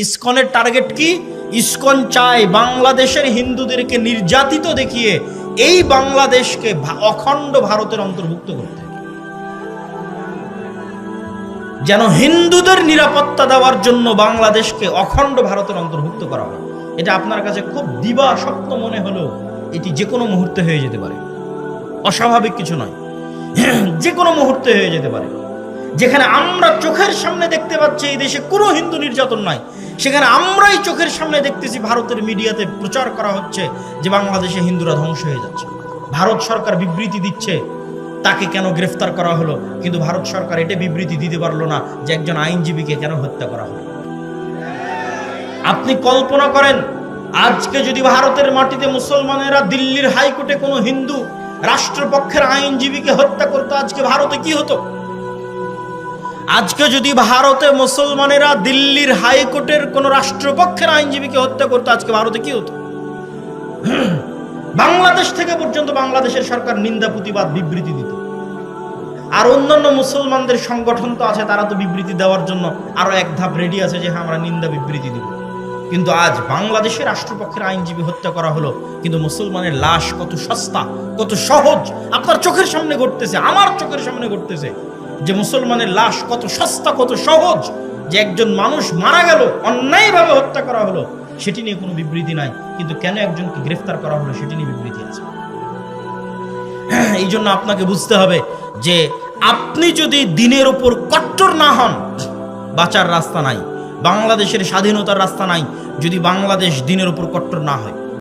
ইসকনের target কি? ISKCON চায় বাংলাদেশের হিন্দুদেরকে নির্যাতিত দেখিয়ে এই বাংলাদেশকে অখণ্ড ভারতের অন্তর্ভুক্ত করতে, যেন হিন্দুদের নিরাপত্তা দেওয়ার জন্য বাংলাদেশকে অখণ্ড ভারতের অন্তর্ভুক্ত করা হয়। এটা আপনার কাছে খুব দিবা স্বপ্ন মনে হলো, এটি যে কোনো মুহূর্তে হয়ে যেতে পারে, অস্বাভাবিক কিছু নয়, যে কোনো মুহূর্তে হয়ে যেতে পারে। যেখানে আমরা চোখের সামনে দেখতে পাচ্ছি এই দেশে কোনো হিন্দু নির্যাতন নাই, সেখানে আমরাই চোখের সামনে দেখতেছি ভারতের মিডিয়াতে প্রচার করা হচ্ছে যে বাংলাদেশে হিন্দুরা ধ্বংস হয়ে যাচ্ছে। ভারত সরকার বিবৃতি দিচ্ছে তাকে কেন গ্রেফতার করা হলো, কিন্তু ভারত সরকার এটা বিবৃতি দিতে পারলো না যে একজন আইনজীবীকে কেন হত্যা করা হলো। আপনি কল্পনা করেন, আজকে যদি ভারতের মাটিতে মুসলমানেরা দিল্লির হাইকোর্টে কোনো হিন্দু রাষ্ট্রপক্ষের আইনজীবীকে হত্যা করতো, আজকে ভারতে কি হতো? আজকে যদি ভারতে মুসলমানেরা দিল্লির হাইকোর্টের কোন রাষ্ট্রপক্ষের আইনজীবীকে হত্যা করতো, আজকে ভারতে কি হতো? বাংলাদেশ থেকে পর্যন্ত বাংলাদেশের সরকার নিন্দা প্রতিবাদ বিবৃতি দিত। আর অন্যান্য মুসলমানদের সংগঠন তো আছে, তারা তো বিবৃতি দেওয়ার জন্য আরো এক ধাপ রেডি আছে যে হ্যাঁ আমরা নিন্দা বিবৃতি দিব। কিন্তু আজ বাংলাদেশের রাষ্ট্রপক্ষের আইনজীবী হত্যা করা হলো, কিন্তু মুসলমানের লাশ কত সস্তা, কত সহজ আপনার চোখের সামনে ঘটতেছে, আমার চোখের সামনে ঘটতেছে যে মুসলমানের লাশ কত সস্তা, কত সহজ, যে একজন মানুষ মারা গেল, অন্যায়ভাবে হত্যা করা হলো, সেটি নিয়ে কোনো বিবৃতি নাই, কিন্তু কেন একজনকে গ্রেফতার করা হলো সেটি নিয়ে বিবৃতি আছে। এই জন্য আপনাকে বুঝতে হবে যে আপনি যদি দিনের উপর কট্টর না হন, বাঁচার রাস্তা নাই, বাংলাদেশের স্বাধীনতার রাস্তা নাই যদি বাংলাদেশ দিনের উপর কট্টর না হয়।